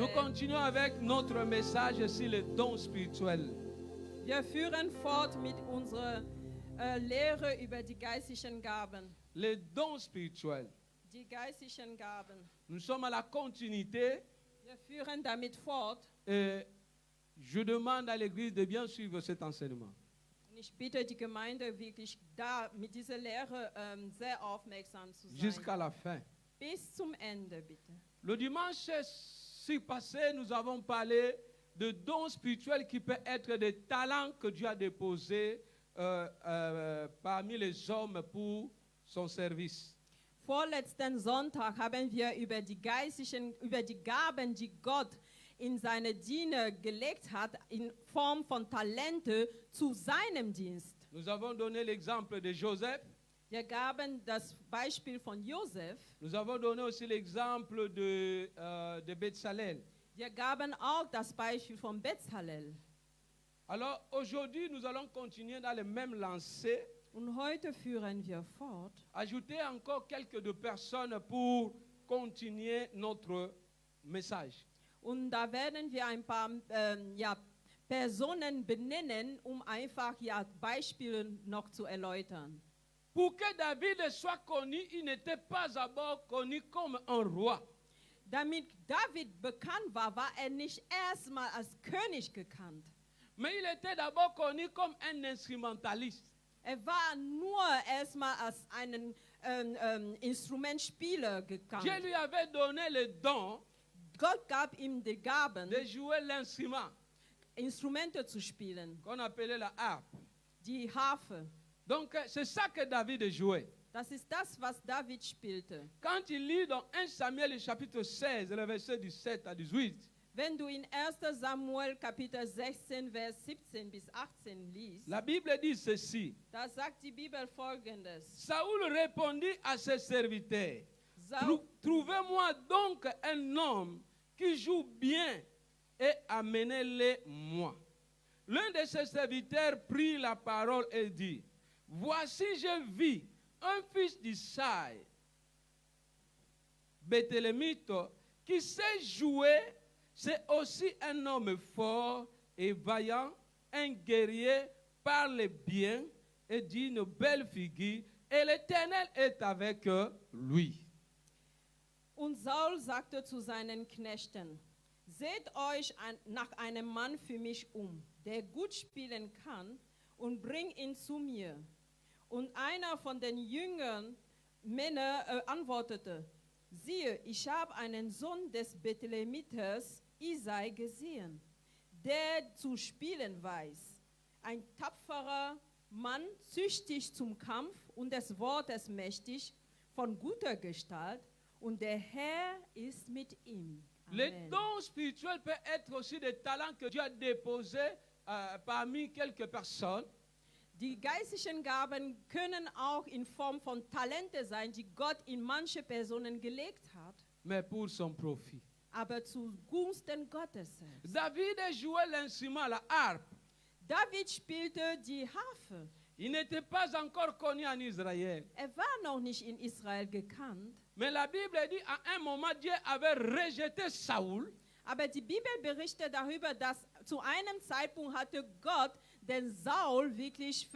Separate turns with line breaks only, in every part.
Nous continuons avec notre message sur les dons spirituels.
Wir führen fort mit unserer Lehre über die geistlichen Gaben.
Les dons spirituels.
Die geistlichen Gaben.
Nous sommes à la continuité
Wir führen damit fort.
et je demande à l'Église de bien suivre cet enseignement.
Und ich bitte die Gemeinde wirklich da mit dieser Lehre sehr aufmerksam zu sein.
Jusqu'à la fin.
Bis zum Ende, bitte.
Le dimanche passé, nous avons parlé de dons spirituels qui peuvent être des talents que Dieu a déposés parmi les hommes pour son service.
Vorletzten Sonntag haben wir über die Gaben, die Gott in seine Diener gelegt hat, in Form von Talente zu seinem Dienst.
Nous avons donné l'exemple de Joseph.
Wir gaben das Beispiel von Josef.
Nous avons donné aussi l'exemple de Bezalel.
Wir gaben auch das Beispiel von Bezalel.
Alors aujourd'hui, nous allons continuer dans le même lancé.
Und heute führen wir fort.
Ajouter encore quelques de personnes pour continuer notre message.
Und da werden wir ein paar Personen benennen, einfach Beispiele noch zu erläutern.
Pour que David soit connu, il n'était pas d'abord connu comme un roi.
Damit David bekannt war, war nicht erstmal als König gekannt.
Mais il était d'abord connu comme un instrumentaliste.
War nur erstmal als einen Instrumentspieler gekannt.
Dieu lui avait donné le don
Gott gab ihm die Gaben,
de jouer l'instrument
Instrumente zu spielen,
qu'on appelait la harpe.
die Harfe.
Donc c'est ça que David jouait.
Das ist das, was David spielte.
Quand il lit dans 1 Samuel chapitre 16, le verset 17 à 18,
Wenn du in 1. Samuel Kapitel 16, Vers 17 bis 18 liest,
la Bible dit ceci.
da sagt die Bibel Folgendes.
Saoul répondit à ses serviteurs,
Saul,
trouvez-moi donc un homme qui joue bien et amenez-le moi. L'un de ses serviteurs prit la parole et dit, voici je vis un fils d'Isaïe, Béthélémite, qui sait jouer. C'est aussi un homme fort et vaillant, un guerrier, parle bien et dit une belle figure, et l'Éternel est avec lui.
Und Saul sagte zu seinen Knechten, seht euch nach einem Mann für mich der gut spielen kann, und bringt ihn zu mir. Und einer von den jüngeren Männern antwortete, siehe, ich habe einen Sohn des Bethlehemiters Isai gesehen, der zu spielen weiß. Ein tapferer Mann, züchtig zum Kampf und des Wortes mächtig, von guter Gestalt, und der Herr ist mit ihm.
Les
Amen.
dons spirituels peuvent être aussi des talents que Dieu a déposés parmi quelques personnes.
Die geistlichen Gaben können auch in Form von Talente sein, die Gott in manche Personen gelegt hat,
Mais pour son profit.
aber zugunsten Gottes selbst.
David jouait l'instrument, la harpe.
David spielte die Harfe.
Il n'était pas encore connu en Israël.
War noch nicht in Israel gekannt,
Mais la Bible dit à un moment, Dieu avait rejeté Saoul.
aber die Bibel berichtet darüber, dass zu einem Zeitpunkt hatte Gott den Saul wirklich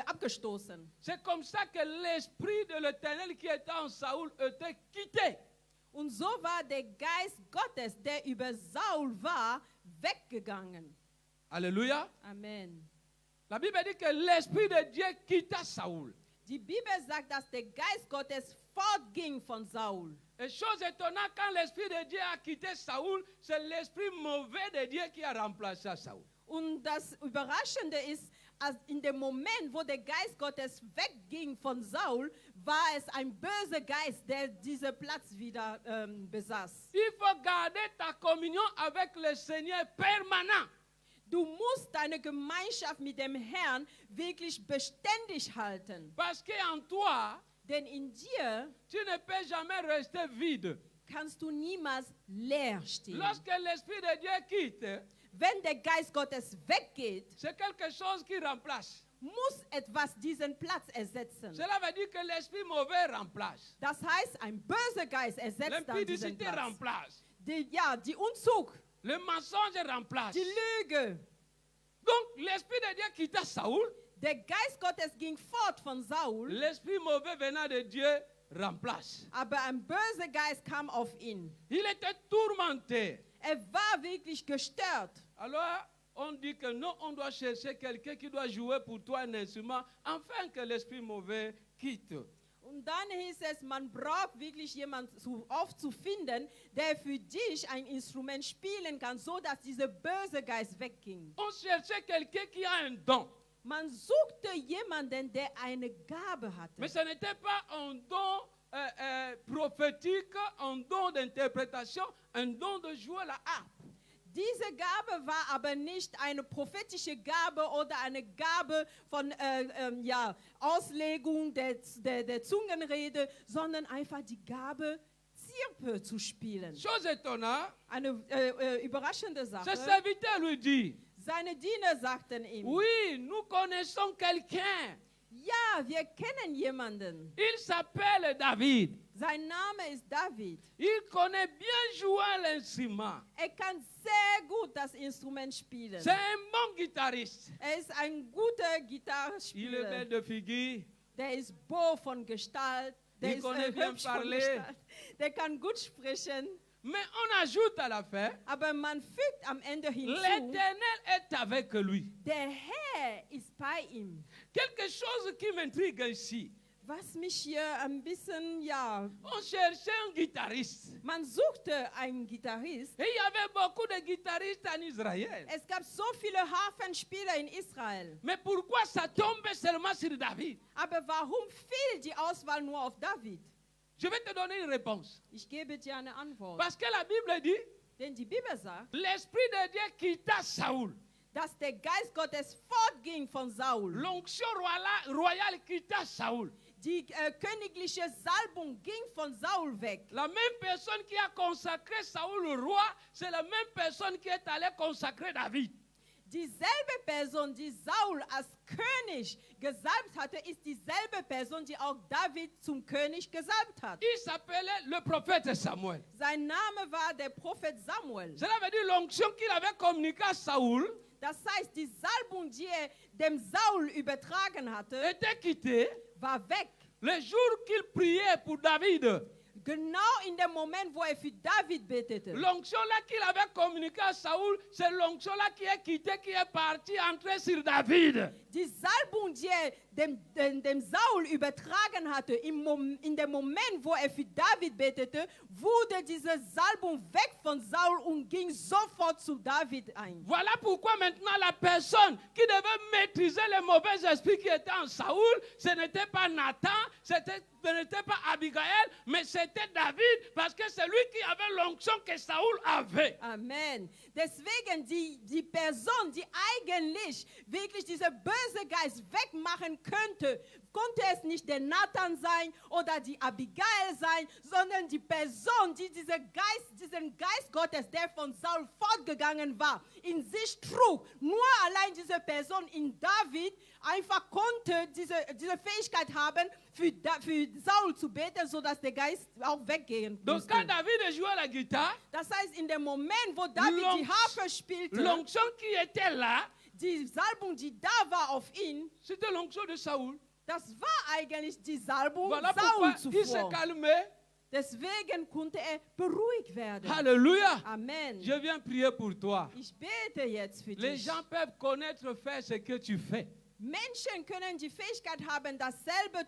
abgestoßen.
C'est comme ça que l'esprit de l'Éternel qui était en Saoul était quitté.
Und so war der Geist Gottes, der über Saul war, weggegangen.
Alléluia.
Amen.
La Bible dit que l'esprit de Dieu quitta Saoul.
Die Bibel sagt, dass der Geist Gottes fortging von Saul.
Et chose étonnante, quand l'esprit de Dieu a quitté Saoul, c'est l'esprit mauvais de Dieu qui a remplacé Saoul.
Und das Überraschende ist, als in dem Moment, wo der Geist Gottes wegging von Saul, war es ein böser Geist, der diesen Platz wieder besaß.
Il faut garder ta communion avec le Seigneur permanent.
Du musst deine Gemeinschaft mit dem Herrn wirklich beständig halten.
Parce qu'en toi,
Denn in dir
tu ne peux jamais rester vide.
kannst du niemals leer stehen.
Lorsque l'esprit de Dieu quitte,
Wenn der Geist Gottes weggeht,
c'est quelque chose qui remplace.
muss etwas diesen Platz ersetzen.
Cela veut dire que l'esprit mauvais remplace.
Das heißt, ein böser Geist ersetzt dann diesen
L'impudicité
Platz.
remplace.
Die Unzug,
Le mensonge remplace.
die Lüge.
Donc, l'esprit de Dieu quitta Saoul.
Der Geist Gottes ging fort von Saul,
L'esprit mauvais venant de Dieu remplace.
aber ein böser Geist kam auf ihn.
Il était tourmenté.
War wirklich gestört.
Alors, on dit que non, on doit chercher quelqu'un qui doit jouer pour toi un instrument afin que l'esprit mauvais quitte.
Und dann hieß es, man braucht wirklich jemanden aufzufinden, der für dich ein Instrument spielen kann, so dass dieser böse Geist wegging.
On cherchait quelqu'un qui a un don.
Man suchte jemanden, der eine Gabe hatte.
Mais ce n'était pas un don prophétique, un don d'interprétation, un don de jouer la harpe.
Diese Gabe war aber nicht eine prophetische Gabe oder eine Gabe von Auslegung der Zungenrede, sondern einfach die Gabe, Zirpe zu spielen.
Chose étonnante,
Eine überraschende
ses
Sache.
serviteurs lui disent,
Seine Diener sagten ihm,
oui, nous connaissons quelqu'un.
ja, wir kennen jemanden.
Il s'appelle David.
Sein Name ist David.
Il connaît bien jouer l'instrument.
Kann sehr gut das Instrument spielen.
C'est un bon guitariste.
Ist ein guter
Il est
Gitarrespieler.
belle de figure.
Der ist beau von Gestalt. Der
Il
ist
connaît bien
hübsch von
parler.
Gestalt. Der kann gut sprechen.
Mais on ajoute à la fin,
Aber man fügt am Ende hinzu,
l'Éternel est avec lui.
der Herr ist bei ihm.
Quelque chose qui m'intrigue ici.
Was mich hier ein bisschen,
On cherchait un guitariste.
man suchte einen Gitarrist.
Et il y avait beaucoup de guitaristes en Israël.
Es gab so viele Harfenspieler in Israel.
Mais pourquoi ça tombe seulement sur David?
Aber warum fiel die Auswahl nur auf David?
Je vais te donner une réponse.
Ich gebe dir eine Antwort.
Parce que la Bible dit,
Denn die Bibel sagt,
l'Esprit de Dieu quitta Saoul.
dass der Geist Gottes fortging von Saul.
L'onction royale quitta Saoul.
Die königliche Salbung ging von Saul weg.
La même personne qui a consacré Saoul au roi, c'est la même personne qui est allée consacrer David.
Dieselbe Person, die Saul als König gesalbt hatte, ist dieselbe Person, die auch David zum König gesalbt hat.
Il s'appelait le prophète Samuel.
Sein Name war der Prophet Samuel.
Cela veut dire l'onction qu'il avait communiquée à Saoul
Das heißt, die Salbung, die dem Saul übertragen hatte,
était quittée
war weg.
le jour qu'il priait pour David.
Genau in dem Moment, wo für David betete.
L'onction là qu'il avait communiquée à Saoul, c'est l'onction là qui est quittée, qui est partie, entrer sur David.
Die Salbung, die dem Saul übertragen hatte, in dem Moment, wo für David betete, wurde diese Salbung weg von Saul und ging sofort zu David ein.
Voilà pourquoi maintenant la personne qui devait maîtriser les mauvais esprits qui étaient en Saoul, ce n'était pas Nathan, ce n'était pas Abigail, mais c'était David, parce que c'est lui qui avait l'onction que Saoul avait.
Amen. Deswegen die Person, die eigentlich wirklich dieser böse Geist wegmachen könnte, konnte es nicht der Nathan sein oder die Abigail sein, sondern die Person, die diesen Geist Gottes, der von Saul fortgegangen war, in sich trug. Nur allein diese Person in David einfach konnte diese Fähigkeit haben, für Saul zu beten, sodass der Geist auch weggehen
Donc
musste.
quand David jouait la guitare,
Das heißt, in dem Moment, wo David die Harfe spielte,
l'onction qui était là,
die Salbung, die da war auf ihn,
c'était l'onction de Saoul.
das war eigentlich die Salbung
Voilà pourquoi
Saul
il s'est
zuvor.
calmé.
Deswegen konnte beruhigt werden.
Alléluia.
Amen.
Je viens prier pour toi.
Ich bete jetzt für
Les
dich.
gens peuvent connaître, faire ce que tu fais.
Menschen können die Fähigkeit haben, dasselbe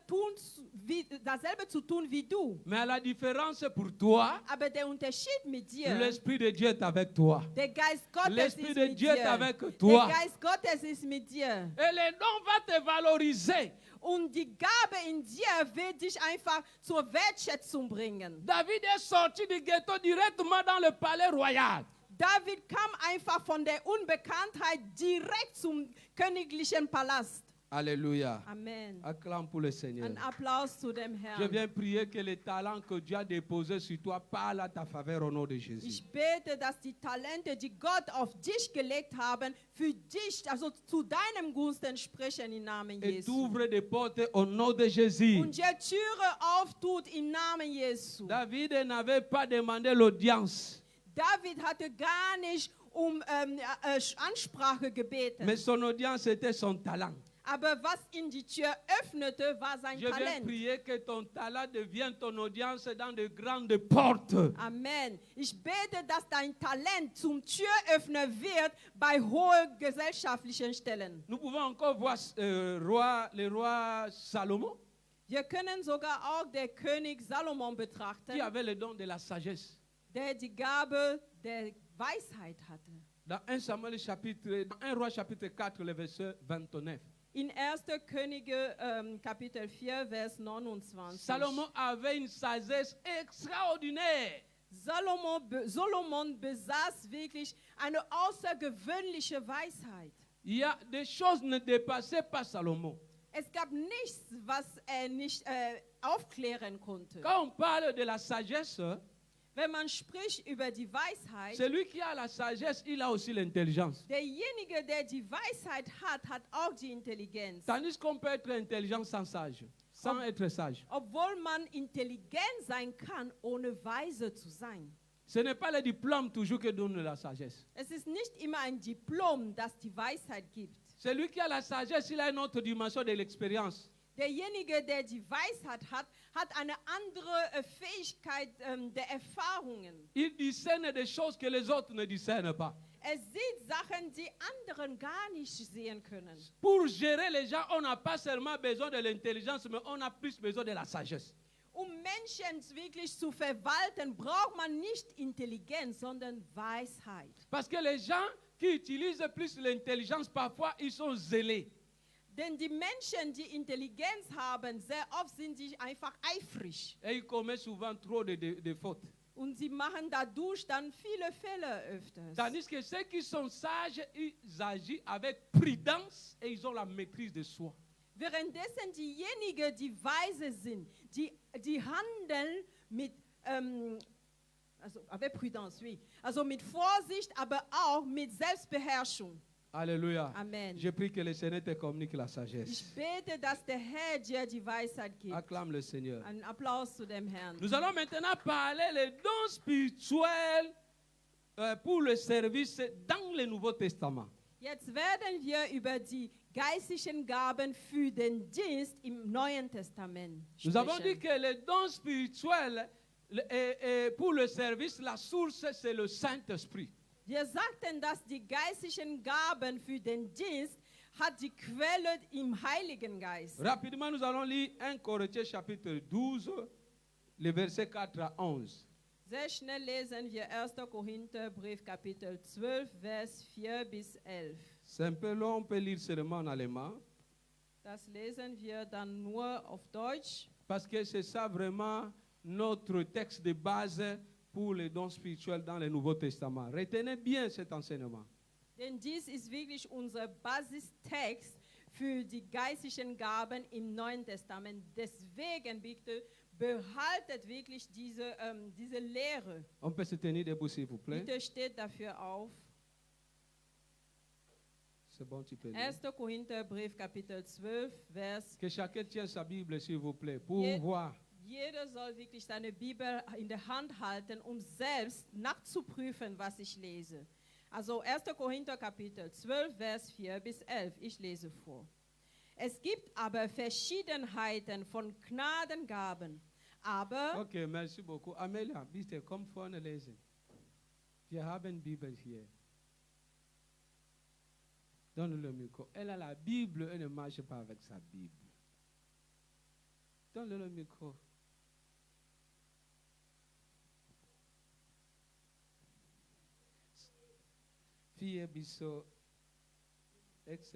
zu tun wie du.
Mais la différence pour toi,
Aber der Unterschied mit dir,
l'Esprit de Dieu est avec toi.
der Geist Gottes
L'Esprit
ist
de
mit
Dieu est
dir.
avec
Der
toi.
Geist Gottes ist mit dir.
Et le don va te valoriser.
Und die Gabe in dir wird dich einfach zur Wertschätzung bringen.
David est sorti du ghetto directement dans le palais royal.
David kam einfach von der Unbekanntheit direkt zum königlichen Palast.
Alléluia.
Amen.
Acclame pour le Seigneur.
Ein Applaus zu dem
Je
Herrn.
viens prier que les talents que Dieu a déposés sur toi parlent à ta faveur au nom de Jésus.
Ich bete, dass die Talente, die Gott auf dich gelegt haben, für dich, also zu deinem Gunsten sprechen im Namen
Et
Jesu.
t'ouvre des portes au nom de Jésus.
Und dir Türe auftut im Namen Jesu.
David n'avait pas demandé l'audience,
David hatte gar nicht um Ansprache gebeten.
mais son audience était son talent.
Aber was ihm die Tür öffnete, war sein
Je viens
Talent.
prier que ton talent devienne ton audience dans de grandes portes.
Amen. Ich bete, dass dein Talent zum Türöffner wird bei hohen gesellschaftlichen Stellen.
Nous pouvons encore voir le roi Salomon,
Wir können sogar auch den König Salomon
qui
betrachten,
avait le don de la sagesse.
der die Gabe der Weisheit hatte.
Dans 1 Roi chapitre 4, le verset 29.
In 1. Könige Kapitel 4, Vers 29.
Salomon avait une sagesse extraordinaire.
Solomon besaß wirklich eine außergewöhnliche Weisheit.
Il y a des choses ne dépassaient pas Salomon.
Es gab nichts, was er nicht aufklären konnte.
Quand on parle de la sagesse,
Wenn man spricht über die Weisheit,
celui qui a la sagesse, il a aussi l'intelligence.
derjenige, der die Weisheit hat, hat auch die Intelligenz.
Tandis qu'on peut être intelligent sans sage, sans être sage.
Obwohl man intelligent sein kann, ohne weise zu sein.
Ce n'est pas le diplôme toujours qui donne la sagesse.
Es ist nicht immer ein Diplom, das die Weisheit gibt.
Celui qui a la sagesse, il a une autre dimension de l'expérience.
Derjenige, der die Weisheit hat, hat eine andere Fähigkeit der Erfahrungen.
Il discerne des choses que les autres ne discernent pas.
Er sieht Sachen, die anderen gar nicht sehen können.
Pour gérer les gens, on n'a pas seulement besoin de l'intelligence, mais on a plus besoin de la sagesse.
Menschen wirklich zu verwalten, braucht man nicht Intelligenz, sondern Weisheit.
Parce que les gens qui utilisent plus l'intelligence, parfois, ils sont zélés.
Denn die Menschen, die Intelligenz haben, sehr oft sind sie einfach eifrig.
Et ils commettent souvent trop de fautes.
Und sie machen dadurch dann viele Fehler öfters.
Tandis que ceux qui sont sages, ils agissent avec prudence et ils ont la maîtrise de soi.
Währenddessen diejenigen, die weise sind, die handeln mit, also avec prudence, oui. Also mit Vorsicht, aber auch mit Selbstbeherrschung.
Alléluia.
Amen.
Je prie que le Seigneur te communique la
Ich
sagesse.
bete, dass der Herr dir die Weisheit gibt.
Acclame le Seigneur.
Einen Applaus zu dem Herrn.
Nous allons maintenant parler les dons spirituels pour le service dans le Nouveau Testament.
Jetzt werden wir über die geistlichen Gaben für den Dienst im Neuen Testament
Nous avons dit
sprechen.
que les dons spirituels pour le service, la source, c'est le Saint-Esprit.
Wir sagten, dass die geistlichen Gaben für den Dienst hat die Quelle im Heiligen Geist.
Rapidement, nous allons lire 1 Corinthiens chapitre 12, les versets 4 à 11.
Sehr schnell lesen wir 1. Korintherbrief Kapitel 12, Vers 4 bis 11.
C'est un peu long, on peut lire seulement en allemand,
Das lesen wir dann nur auf Deutsch,
parce que c'est ça vraiment notre texte de base pour les dons spirituels dans le Nouveau Testament. Retenez bien cet enseignement.
denn dies ist wirklich unser Basistext für die geistlichen Gaben im Neuen Testament. Deswegen bitte behaltet wirklich diese Lehre.
On peut se tenir debout, s'il vous plaît.
Bitte steht dafür auf.
C'est bon, tu peux lire.
1. Korintherbrief Kapitel 12, Vers.
Que chacun tienne sa Bible, s'il vous plaît, pour
Je-
voir.
Jeder soll wirklich seine Bibel in der Hand halten, um selbst nachzuprüfen, was ich lese. Also 1. Korinther Kapitel 12, Vers 4 bis 11. Ich lese vor. Es gibt aber Verschiedenheiten von Gnadengaben, aber
Ok, merci beaucoup. Amelia, bitte, komm vorne lesen. Wir haben Bibel hier. Donne le micro. Elle a la Bible, elle ne marche pas avec sa Bible. Donne le micro. Fille biso, ex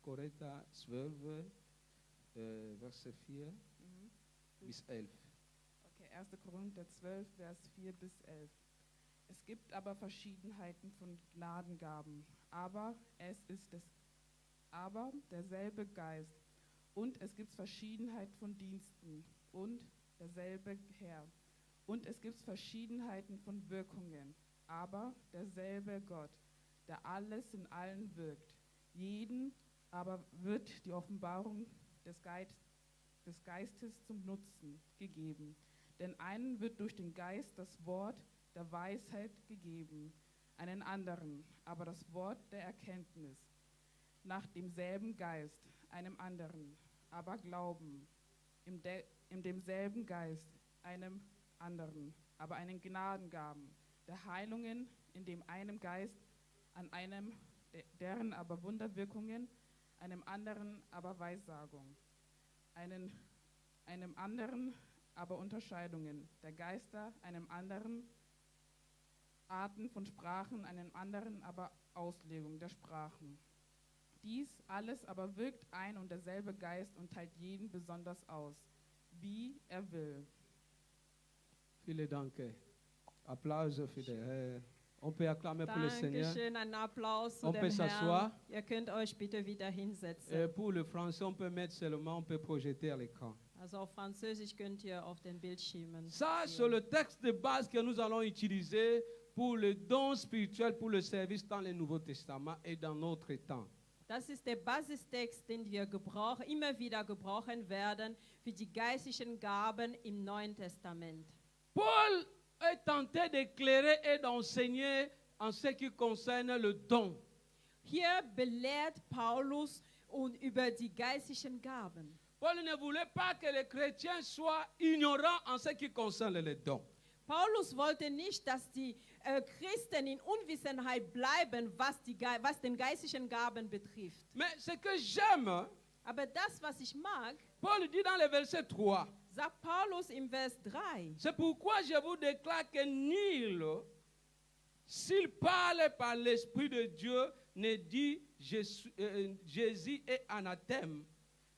Korinther 12, verset 4 bis 11.
Okay, 1. Korinther 12, Vers 4 bis 11. Es gibt aber Verschiedenheiten von Gnadengaben, aber es ist aber derselbe Geist. Und es gibt Verschiedenheit von Diensten und derselbe Herr. Und es gibt Verschiedenheiten von Wirkungen, aber derselbe Gott, der alles in allen wirkt. Jeden aber wird die Offenbarung des Geistes zum Nutzen gegeben. Denn einen wird durch den Geist das Wort der Weisheit gegeben, einen anderen aber das Wort der Erkenntnis. Nach demselben Geist, einem anderen aber Glauben, in demselben Geist, einem anderen aber einen Gnadengaben, der Heilungen in dem einen Geist, an einem, deren aber Wunderwirkungen, einem anderen aber Weissagung, einem anderen aber Unterscheidungen der Geister, einem anderen Arten von Sprachen, einem anderen aber Auslegung der Sprachen. Dies alles aber wirkt ein und derselbe Geist und teilt jeden besonders aus, wie er will.
Vielen Dank. Applaus für den. On peut acclamer pour le Seigneur.
Dankeschön, einen Applaus zu
On
dem
peut s'asseoir.
Herrn. Ihr könnt euch bitte wieder hinsetzen.
Pour le français, on peut mettre seulement, on peut projeter à l'écran.
Also auf Französisch könnt ihr auf den Bildschirmen
Ça, c'est
sehen.
le texte de base que nous allons utiliser pour le don spirituel, pour le service dans le Nouveau Testament et dans notre temps.
Das ist der Basistext, den wir immer wieder gebrauchen werden für die geistlichen Gaben im Neuen Testament.
Paul est tenté d'éclairer et d'enseigner en ce qui concerne le don.
Hier belehrt Paulus über die geistlichen Gaben.
Paul ne voulait pas que les chrétiens soient ignorants en ce qui concerne les dons.
Paulus wollte nicht, dass die Christen in Unwissenheit bleiben, was den geistlichen Gaben betrifft.
Mais ce que j'aime,
Aber das, was ich mag,
Paul dit dans le verset 3,
sagt Paulus im Vers 3.
c'est pourquoi je vous déclare que nul, s'il parle par l'Esprit de Dieu, ne dit Jésus est anathème,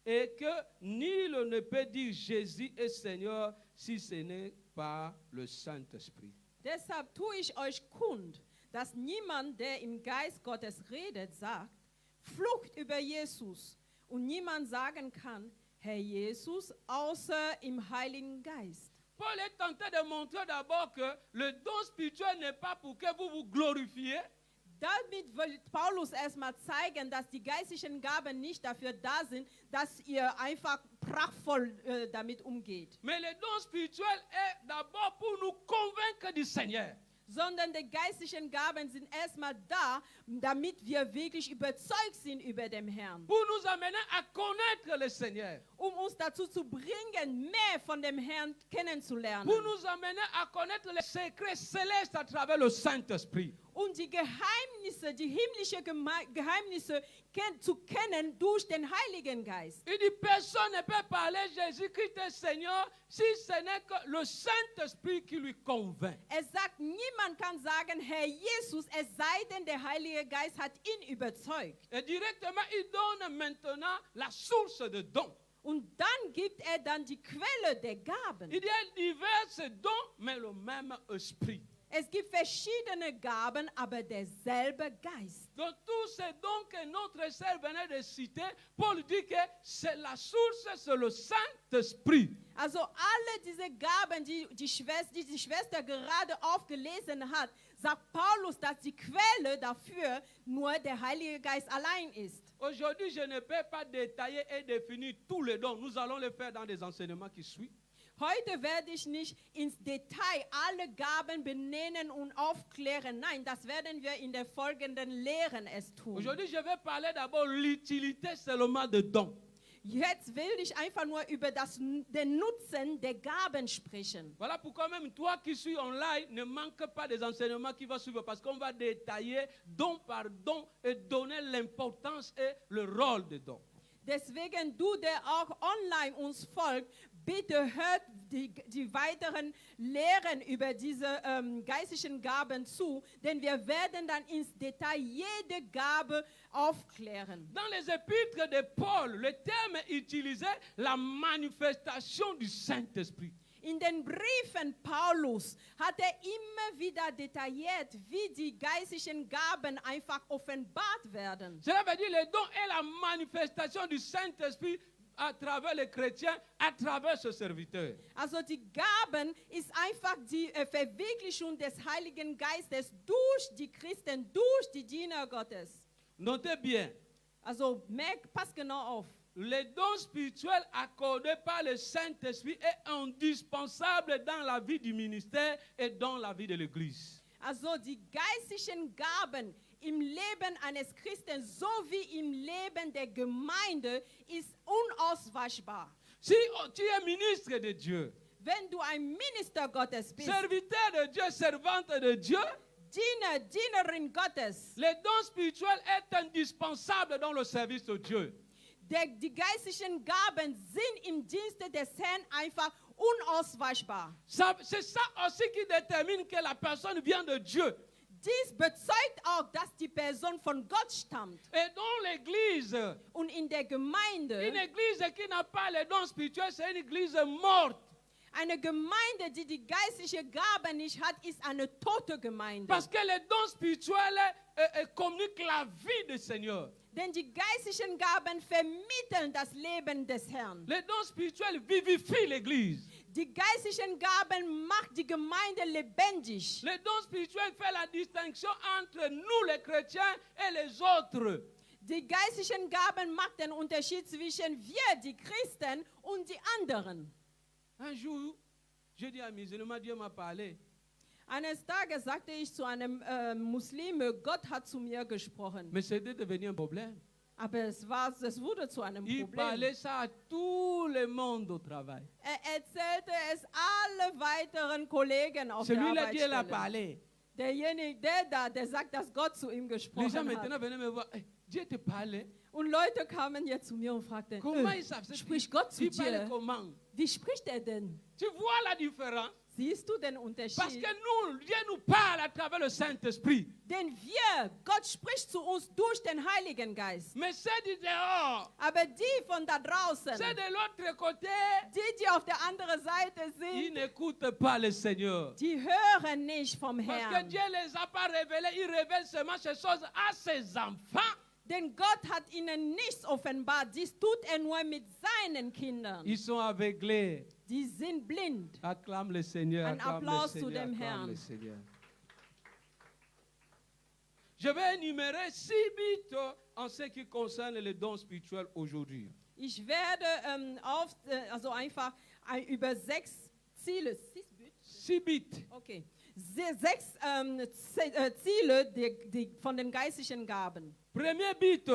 et que nul ne peut dire Jésus est Seigneur si ce n'est par le Saint-Esprit.
Deshalb tue ich euch kund, dass niemand, der im Geist Gottes redet, sagt, Flucht über Jesus, und niemand sagen kann, Herr Jesus, außer im Heiligen Geist.
Paul est tenté de montrer d'abord que le don spirituel n'est pas pour que vous vous glorifiez,
Damit will Paulus erstmal zeigen, dass die geistlichen Gaben nicht dafür da sind, dass ihr einfach prachtvoll damit umgeht,
mais le don spirituel est d'abord pour nous convaincre du Seigneur.
sondern die geistlichen Gaben sind erstmal da, damit wir wirklich überzeugt sind über den Herrn,
Pour nous amener à connaître le Seigneur.
uns dazu zu bringen, mehr von dem Herrn kennenzulernen.
Pour nous amener à connaître les secrets célestes à travers le Saint-Esprit.
Die Geheimnisse, die himmlischen Geheimnisse zu kennen durch den Heiligen Geist.
Il dit, personne ne peut parler Jésus-Christ est Seigneur si ce n'est que le Saint-Esprit qui lui convainc.
Sagt, niemand kann sagen, Herr Jesus, es sei denn, der Heilige Geist hat ihn überzeugt.
Et directement, il donne maintenant la source de dons.
Und dann gibt er dann die Quelle der Gaben.
Il y a diverses dons, mais le même esprit.
Es gibt verschiedene Gaben, aber derselbe Geist.
Donc tous ces dons que notre sœur venait de citer, Paul dit que c'est la source, c'est le Saint-Esprit.
Also alle diese Gaben, die die Schwester gerade aufgelesen hat, sagt Paulus, dass die Quelle dafür nur der Heilige Geist allein ist.
Aujourd'hui, je ne peux pas détailler et définir tous les dons. Nous allons le faire dans des enseignements qui suivent.
Heute werde ich nicht ins Detail alle Gaben benennen und aufklären. Nein, das werden wir in der folgenden Lehren es tun.
Aujourd'hui, je vais parler d'abord l'utilité seulement de dons.
Jetzt will ich einfach nur über den Nutzen der Gaben sprechen.
Voilà pourquoi même toi qui suis online, ne manque pas des enseignements qui vont suivre parce qu'on va détailler don par don et donner l'importance et le rôle des dons.
Deswegen du, der auch online uns folgt, bitte hört die weiteren Lehren über diese geistlichen Gaben zu, denn wir werden dann ins Detail jede Gabe aufklären.
Dans les épîtres de Paul, le terme utilisé, la manifestation du Saint-Esprit.
In den Briefen Paulus hat immer wieder detailliert, wie die geistlichen Gaben einfach offenbart werden.
Cela veut dire le don est la manifestation du Saint-Esprit à travers les chrétiens, à travers ce serviteur.
Also die Gaben ist einfach die Verwirklichung des Heiligen Geistes durch die Christen, durch die Diener Gottes.
Notez bien,
Also pass genau auf.
les dons spirituels accordés par le Saint-Esprit est indispensable dans la vie du ministère et dans la vie de l'Église.
Also die geistlichen Gaben im Leben eines Christen sowie im Leben der Gemeinde ist unausweichbar.
Si tu es ministre de Dieu,
Wenn du ein Minister Gottes bist,
serviteur de Dieu, servante de Dieu,
Diener, Dienerin Gottes,
les dons spirituels est indispensable dans le service de Dieu.
die geistlichen Gaben sind im Dienste des Herrn einfach unausweichbar.
C'est ça aussi qui détermine que la personne vient de Dieu.
Dies bezeugt auch, dass die Person von Gott stammt.
Et dans l'église,
Und in der
une
Gemeinde,
église qui n'a pas les dons spirituels, c'est une église morte.
eine Gemeinde, die die geistliche Gabe nicht hat, ist eine tote Gemeinde.
Parce que les dons spirituels communiquent la vie du Seigneur.
Denn die geistlichen Gaben vermitteln das Leben des Herrn.
Les dons spirituels vivifient l'église.
Die geistlichen Gaben macht die Gemeinde lebendig.
Les dons spirituels font la distinction entre nous les chrétiens et les autres.
Die geistlichen Gaben macht den Unterschied zwischen wir, die Christen, und die anderen.
Un jour, je dis à un musulman, Dieu m'a parlé.
Eines Tages sagte ich zu einem Muslim, Gott hat zu mir gesprochen.
Mais c'était devenu un problème.
Aber es wurde zu einem
Il
Problem.
parlait ça à tout le monde au travail.
Erzählte es alle weiteren Kollegen auf der
Celui-là, Dieu l'a
Arbeitsstelle.
parlé.
Derjenige, der sagt, dass Gott zu ihm
Les gens
gesprochen
maintenant
hat.
venaient me voir. Dieu te parlait.
Und Leute kamen jetzt zu mir und fragten,
Comment ils savent ça?
spricht Gott zu
Il parlait
dir?
comment?
Wie spricht er denn?
Tu vois la différence?
Siehst du den
Parce
Unterschied?
que nous, Dieu nous parle à travers le Saint-Esprit.
Denn Gott spricht zu uns durch den Heiligen Geist.
Mais ceux du dehors,
Aber die von da draußen,
ceux de l'autre côté,
die auf der anderen Seite
ils
sind,
n'écoutent pas le Seigneur.
die hören nicht vom
Parce que
Herrn.
Dieu ne les a pas révélés, il révèle seulement ces choses à ses enfants.
Denn Gott hat ihnen nichts offenbart. Dies tut er nur mit seinen Kindern.
Ils sont aveuglés.
Die sind blind.
Acclame le Seigneur.
Un
Acclame le
applaus zu
Seigneur,
dem
acclame
Herrn.
le Seigneur. Je vais énumérer 6 buts en ce qui concerne les dons spirituels aujourd'hui.
Ich werde einfach über 6 Ziele,
6 buts.
okay, 6 Ziele von den geistlichen Gaben.
Premier but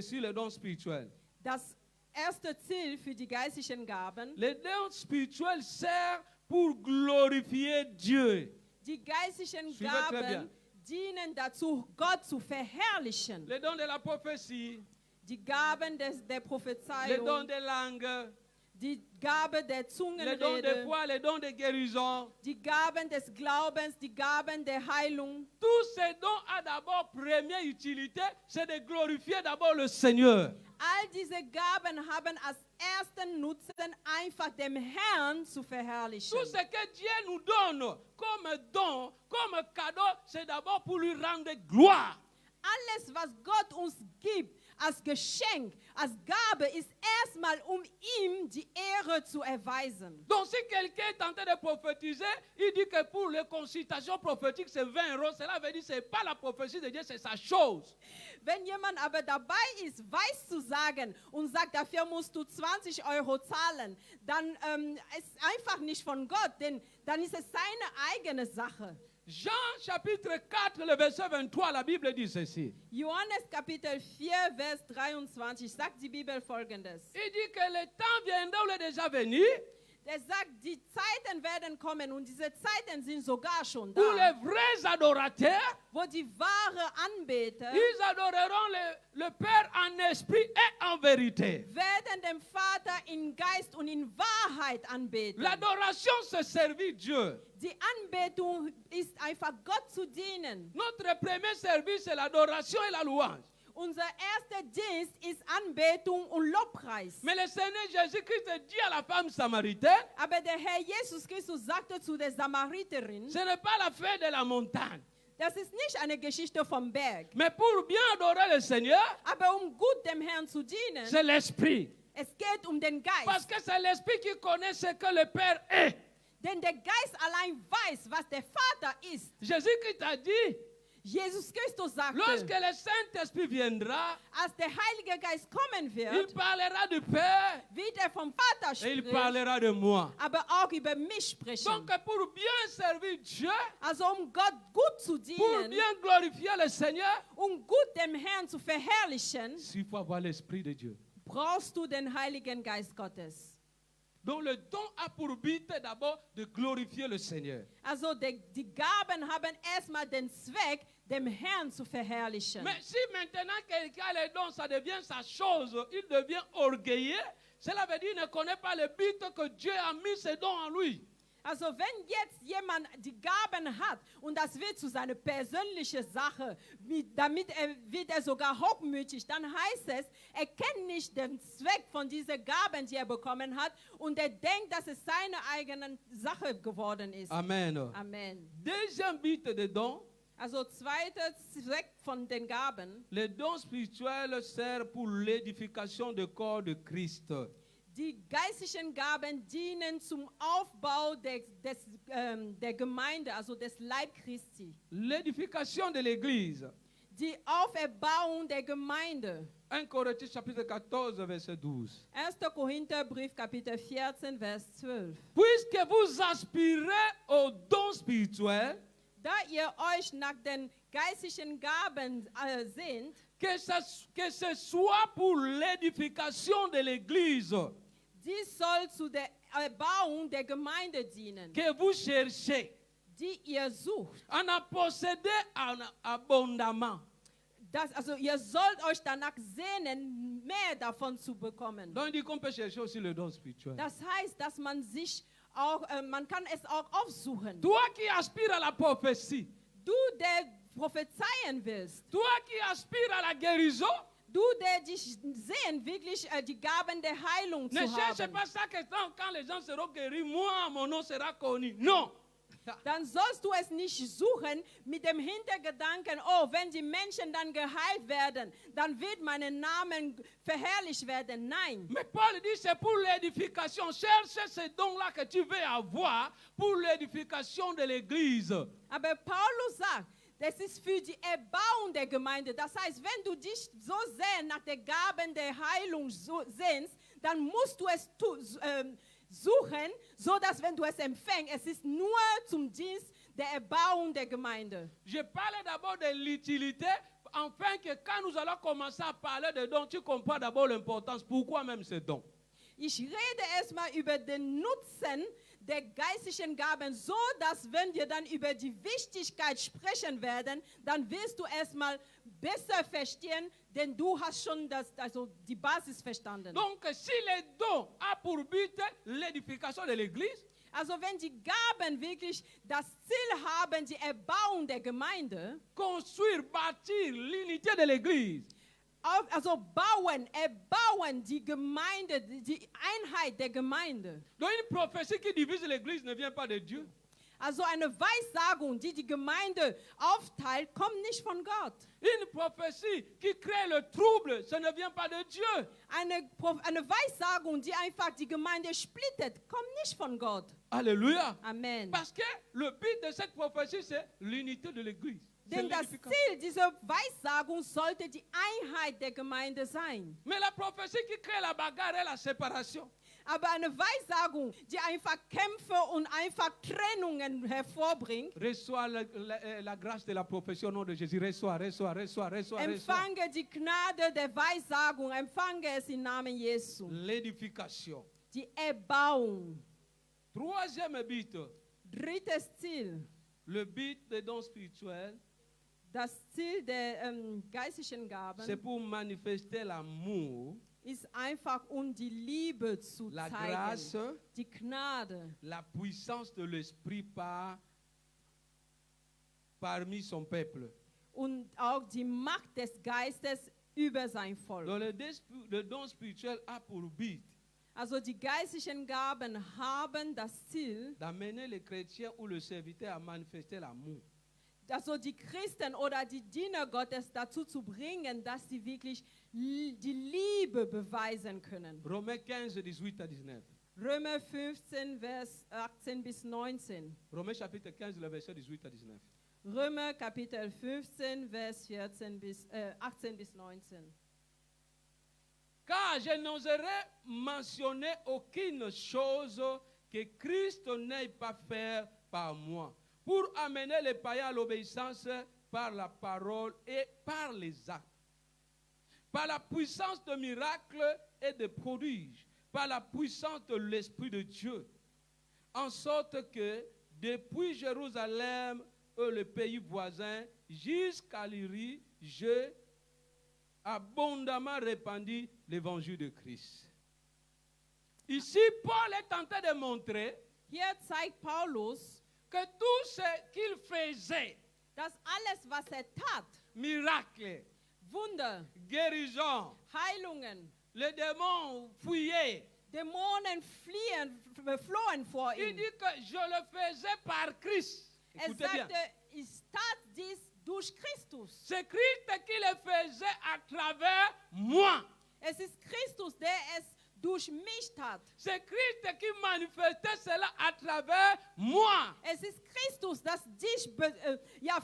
sur les dons spirituels.
Das erste Ziel für die geistlichen Gaben,
Les dons spirituels servent pour glorifier Dieu.
die geistlichen
Suivez très bien.
Gaben dienen dazu, Gott zu verherrlichen.
Les dons de la prophétie,
Die Gaben der
les dons
Prophezeiung,
des langues,
die Gabe der
les dons de
Zungenrede,
foi, les dons de guérison.
die Gaben des Glaubens, die Gaben der Heilung.
Tous ces dons ont d'abord première utilité, c'est de glorifier d'abord le Seigneur.
All diese Gaben haben als ersten Nutzen, einfach dem Herrn zu verherrlichen.
Tout ce que Dieu nous donne comme don, comme cadeau, c'est d'abord pour lui rendre gloire.
Alles, was Gott uns gibt, als Geschenk, als Gabe, ist erstmal, ihm die Ehre zu erweisen.
Donc si quelqu'un est en train de prophétiser, il dit que pour les consultations prophétiques, c'est 20 €. Cela veut dire que ce n'est pas la prophétie de Dieu, c'est sa chose.
Wenn jemand aber dabei ist, weiß zu sagen und sagt, dafür musst du 20 € zahlen, dann ist einfach nicht von Gott, denn dann ist es seine eigene Sache.
Jean chapitre 4, le verset 23, la Bible dit ceci.
Johannes Kapitel 4, Vers 23 sagt die Bibel Folgendes.
Il dit que le temps viendra, ou est déjà venu,
Der sagt, die Zeiten werden kommen und diese Zeiten sind sogar schon
où les
da,
vrais adorateurs,
wo die wahre Anbeter
ils adoreront le Père en esprit et en vérité.
werden dem Vater in Geist und in Wahrheit anbeten.
L'adoration, c'est servir Dieu.
Die Anbetung ist einfach Gott zu dienen.
Notre premier service, c'est l'adoration et la louange.
Unser erster Dienst ist Anbetung und Lobpreis.
Mais le Seigneur Jésus-Christ dit à la femme samaritaine,
Aber der Herr Jesus Christus sagte zu der Samariterin,
ce n'est pas la fête de la montagne,
das ist nicht eine Geschichte vom Berg,
mais pour bien adorer le Seigneur,
aber um gut dem Herrn zu dienen,
c'est l'Esprit.
es geht um den
Parce
Geist.
que c'est l'Esprit qui connaît ce que le Père est.
Denn der Geist allein weiß, was der Vater ist.
Jésus-Christ a dit,
Jesus Christus sagte,
lorsque le Saint-Esprit viendra,
als der Heilige Geist kommen
il
wird,
parlera du Père
wird er vom Vater
et il
sprechen,
parlera de moi.
aber auch über mich sprechen.
Donc pour bien servir Dieu,
Also um Gott gut zu
pour
dienen,
bien glorifier le Seigneur,
um gut dem Herrn zu verherrlichen,
il faut avoir l'Esprit de Dieu.
brauchst du den Heiligen Geist Gottes.
Donc le don a pour but d'abord de glorifier le Seigneur.
Also die Gaben haben erstmal den Zweck, dem Herrn zu verherrlichen.
Mais si maintenant quelqu'un a les dons, ça devient sa chose, il devient orgueilleux, cela veut dire qu'il ne connaît pas le but que Dieu a mis ses dons en lui.
Also wenn jetzt jemand die Gaben hat und das wird zu seiner persönlichen Sache, damit wird er sogar hochmütig, dann heißt es, er kennt nicht den Zweck von diesen Gaben, die er bekommen hat und er denkt, dass es seine eigene Sache geworden ist.
Amen.
Amen.
Deuxième but des dons,
Also zweiter Zweck von den Gaben,
les dons spirituels servent pour l'édification du corps de Christ.
die geistlichen Gaben dienen zum Aufbau der Gemeinde, also des Leib Christi.
L'édification de l'Église.
Die Auferbauung der Gemeinde.
1 Corinthiens chapitre 14, verset 12.
1. Korintherbrief, Kapitel 14, Vers 12.
Puisque vous aspirez aux dons spirituels,
Da ihr euch nach den geistlichen Gaben sehnt,
que ce soit pour l'édification de l'Église
dies soll zu der Erbauung der Gemeinde dienen,
que vous cherchez,
die ihr sucht.
en a possédé abondamment.
Also ihr sollt euch danach sehnen, mehr davon zu bekommen.
Donc il dit qu'on peut chercher aussi le don spirituel.
Das heißt, dass man sich auch, man kann es auch aufsuchen.
Toi qui aspires à la prophétie,
Du, der prophezeien willst,
toi qui aspires à la guérison,
du, der dich sehen, wirklich die Gaben der Heilung
ne
zu
cherche
haben,
pas ça que quand les gens seront guéris, moi, mon nom sera connu. Non.
dann sollst du es nicht suchen mit dem Hintergedanken, oh, wenn die Menschen dann geheilt werden, dann wird mein Name verherrlicht werden. Nein.
Mais Paul dit c'est pour l'édification. Cherche ces dons-là que tu veux avoir pour l'édification de l'Église.
Aber Paulus sagt, das ist für die Erbauung der Gemeinde. Das heißt, wenn du dich so sehr nach den Gaben der Heilung sehnst, dann musst du es suchen, so dass wenn du es empfängst, es ist nur zum Dienst der Erbauung der Gemeinde.
Je parle d'abord de l'utilité, afin que quand nous allons commencer à parler de dons, tu comprends d'abord l'importance. Pourquoi même ces dons?
Ich rede erstmal über den Nutzen der geistlichen Gaben, so dass wenn wir dann über die Wichtigkeit sprechen werden, dann wirst du erstmal besser verstehen, denn du hast schon die Basis verstanden.
Donc, si les dons ont pour but l'édification de l'Église,
Also wenn die Gaben wirklich das Ziel haben, die Erbauung der Gemeinde,
construire, bâtir l'unité de l'Église,
also erbauen die Gemeinde, die Einheit der Gemeinde.
donc une prophétie qui divise l'Église ne vient pas de Dieu.
Also eine Weissagung, die die Gemeinde aufteilt, kommt nicht von Gott.
Une prophétie qui crée le trouble, ça ne vient pas de Dieu.
Eine Weissagung, die einfach die Gemeinde splittet, kommt nicht von Gott.
Alléluia.
Amen.
Parce que le but de cette prophétie, c'est l'unité de l'Église. C'est
Denn das
l'édification.
Ziel dieser Weissagung sollte die Einheit der Gemeinde sein.
Mais la prophétie qui crée la bagarre et la séparation,
Aber eine Weissagung, die einfach Kämpfe und einfach Trennungen hervorbringt,
reçois la grâce de la prophétie au nom de Jésus. Reçois.
empfange die Gnade der Weissagung, empfange es im Namen Jesu.
L'édification.
Die Erbauung.
Troisième but,
Drittes Ziel.
le but des dons spirituels,
Das Ziel der geistlichen Gaben
c'est pour manifester l'amour,
ist einfach, die Liebe zu
la
zeigen.
grâce,
Die Gnade
la puissance de l'Esprit parmi son peuple.
und auch die Macht des Geistes über sein Volk.
Donc le don spirituel a pour but
Also die geistlichen Gaben haben das Ziel,
d'amener les chrétiens ou le serviteur à manifester l'amour.
also die Christen oder die Diener Gottes dazu zu bringen, dass sie wirklich die Liebe beweisen können.
Romains 15, 18 à 19.
Römer 15, Vers 18 bis 19.
Romains chapitre 15, le verset 18 à 19.
Römer Kapitel 15, Vers 18 bis 19.
Car je n'oserais mentionner aucune chose que Christ n'ait pas fait par moi, pour amener les païens à l'obéissance par la parole et par les actes, par la puissance de miracles et de prodiges, par la puissance de l'Esprit de Dieu, en sorte que depuis Jérusalem et le pays voisin jusqu'à l'Irie, j'ai abondamment répandu l'évangile de Christ. Ici, Paul est en train de montrer
Hier zeigt Paulus,
que tout ce qu'il faisait,
dass alles, was tat,
miracles,
Wunder,
guérison,
Heilungen,
les démons fuyaient.
Dämonen flohen vor
Il
ihm.
dit que je le faisais par Christ. Écoutez bien.
sagte, ich tat dies durch Christus.
C'est Christ qui le faisait à travers moi.
Es ist Christus, der es durch mich tat.
C'est Christ qui manifestait cela à travers moi.
Es ist Christus, das dich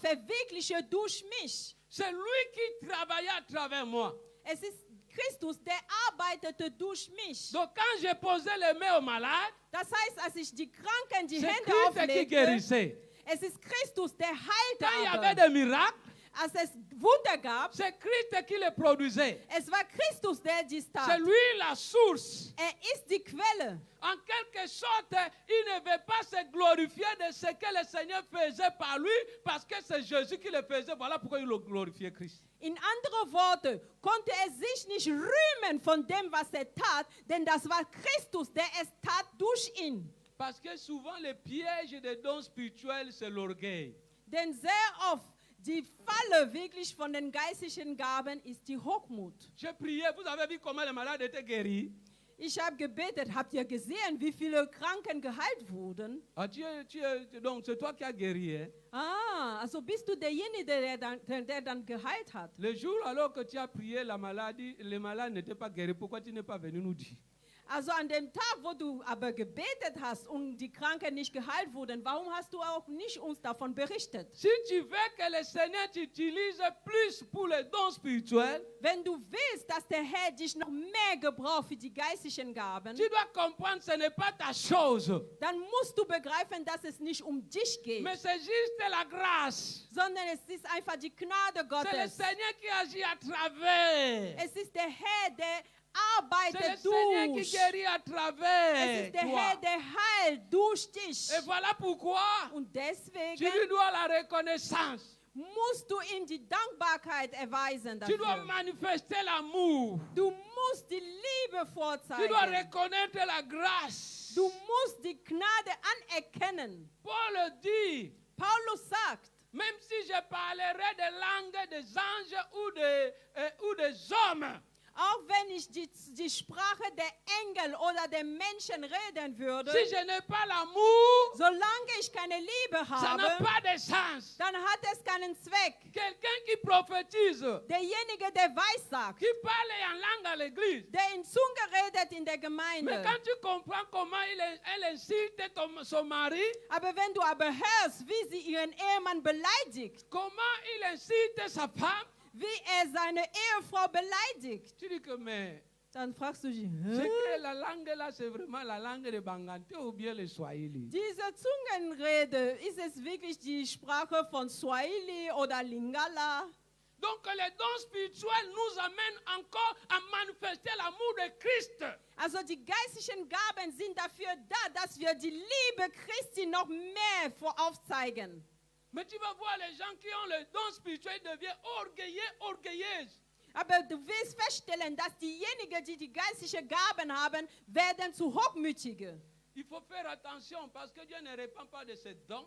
verwirkliche durch mich.
C'est lui qui travaillait à travers moi.
Es ist Christus, der arbeitete durch mich.
Donc quand j'ai posé les mains aux malades,
Das heißt, als ich die Kranken die
c'est
Hände
Christ qui
auflegte,
guérissait.
es ist Christus, der heilte
Quand il y avait
aber.
des miracles,
Als es Wunder gab,
c'est Christ qui les produisait.
es war Christus, der dies
C'est
tat.
lui la source.
Ist die Quelle.
En quelque sorte, il ne veut pas se glorifier de ce que le Seigneur faisait par lui, parce que c'est Jésus qui le faisait. Voilà pourquoi il glorifiait Christ.
In andere Worte, konnte er sich nicht rühmen von dem, was tat, denn das war Christus, der es tat durch ihn.
Parce que souvent, le piège des dons spirituels, c'est l'orgueil.
Denn sehr oft, die Falle wirklich von den geistlichen Gaben ist die Hochmut.
J'ai prié, vous avez vu comment les malades étaient guéris.
Ich habe gebetet, habt ihr gesehen, wie viele Kranken geheilt wurden?
Ah, donc, c'est toi qui as guéri. Hein?
Ah, also bist du derjenige, der dann geheilt hat.
Le jour alors que tu as prié, la maladie, les malades n'étaient pas guéris. Pourquoi tu n'es pas venu nous dire?
Also an dem Tag, wo du aber gebetet hast und die Kranken nicht geheilt wurden, warum hast du auch nicht uns davon berichtet?
Si tu veux que le Seigneur t'utilise plus pour les dons spirituels,
Wenn du willst, dass der Herr dich noch mehr gebraucht für die geistlichen Gaben,
tu dois comprendre que ce n'est pas ta chose,
dann musst du begreifen, dass es nicht um dich geht,
mais c'est juste la grâce.
sondern es ist einfach die Gnade
C'est le
Gottes.
Seigneur qui agit à travers.
Es ist der Herr, der
C'est le
arbeitet
Seigneur qui
durch.
guérit à
Es
travers
ist der
toi.
Herr, der heilt durch dich.
Et voilà pourquoi
Und
tu
deswegen
lui dois la reconnaissance.
musst du ihm die Dankbarkeit erweisen
Tu dois
dafür.
manifester l'amour.
Du musst die Liebe
Tu dois
vorzeigen.
reconnaître la grâce.
Du musst die Gnade anerkennen.
Paul dit,
Paulus sagt,
même si je parlerais des langues des anges ou des hommes,
auch wenn ich die Sprache der Engel oder der Menschen reden würde,
si je n'ai pas l'amour,
solange ich keine Liebe
ça n'a
habe,
pas de sens.
dann hat es keinen Zweck.
Quelqu'un qui prophétise,
Derjenige, der Weissagt,
qui parle en langue à l'église,
der in Zunge redet in der
mais
Gemeinde.
quand tu comprends comment elle insulte son mari,
Aber wenn du aber hörst, wie sie ihren Ehemann beleidigt,
comment il insulte sa femme,
wie seine Ehefrau beleidigt,
tu dis que mais
dann fragst du dich,
c'est
hä?
que la langue là c'est vraiment la langue de Bangante ou bien le Swahili.
Diese Zungenrede, ist es wirklich die Sprache von Swahili oder Lingala?
Donc les dons spirituels nous amènent encore à manifester l'amour de Christ.
Also die geistlichen Gaben sind dafür da, dass wir die Liebe Christi noch mehr aufzeigen.
Mais tu vas voir les gens qui ont le don spirituel deviennent orgueilleuses.
Aber du wirst feststellen, dass diejenigen, die die geistlichen Gaben haben, werden zu Hochmütige.
Il faut faire attention parce que Dieu ne répand pas de ses dons.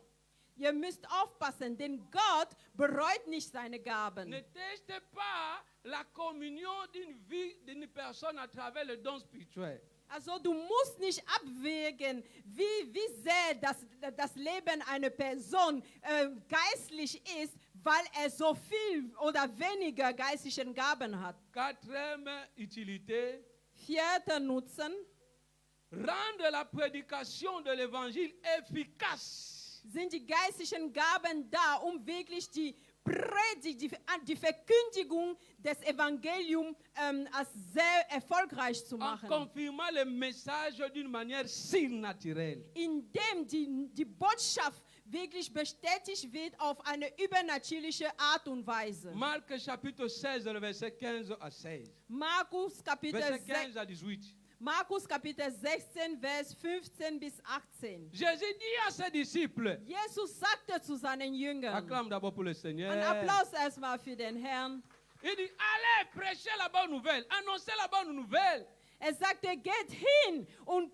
Ihr müsst aufpassen, denn Gott bereut nicht seine Gaben.
Ne teste pas la communion d'une vie d'une personne à travers le don spirituel.
Also du musst nicht abwägen, wie sehr das Leben einer Person geistlich ist, weil er so viel oder weniger geistlichen Gaben hat.
Quatrième utilité,
Vierter Nutzen,
rendre la prédication de l'évangile efficace.
sind die geistlichen Gaben da, um wirklich die Predigt, die Verkündigung des Evangeliums als sehr erfolgreich zu
En
machen.
confirmant le message d'une manière surnaturelle.
Indem die Botschaft wirklich bestätigt wird auf eine übernatürliche Art und Weise.
Marc chapitre 16, le verset 15 à 16.
Markus Kapitel,
Verset 15 à 18.
Markus Kapitel 16, Vers 15 bis 18.
Jésus dit à ses disciples,
Jesus sagte zu seinen Jüngern,
acclame d'abord pour le Seigneur.
ein Applaus erstmal für den Herrn.
Il dit, allez prêcher la bonne nouvelle, annoncez la bonne nouvelle.
Er sagte, geht hin und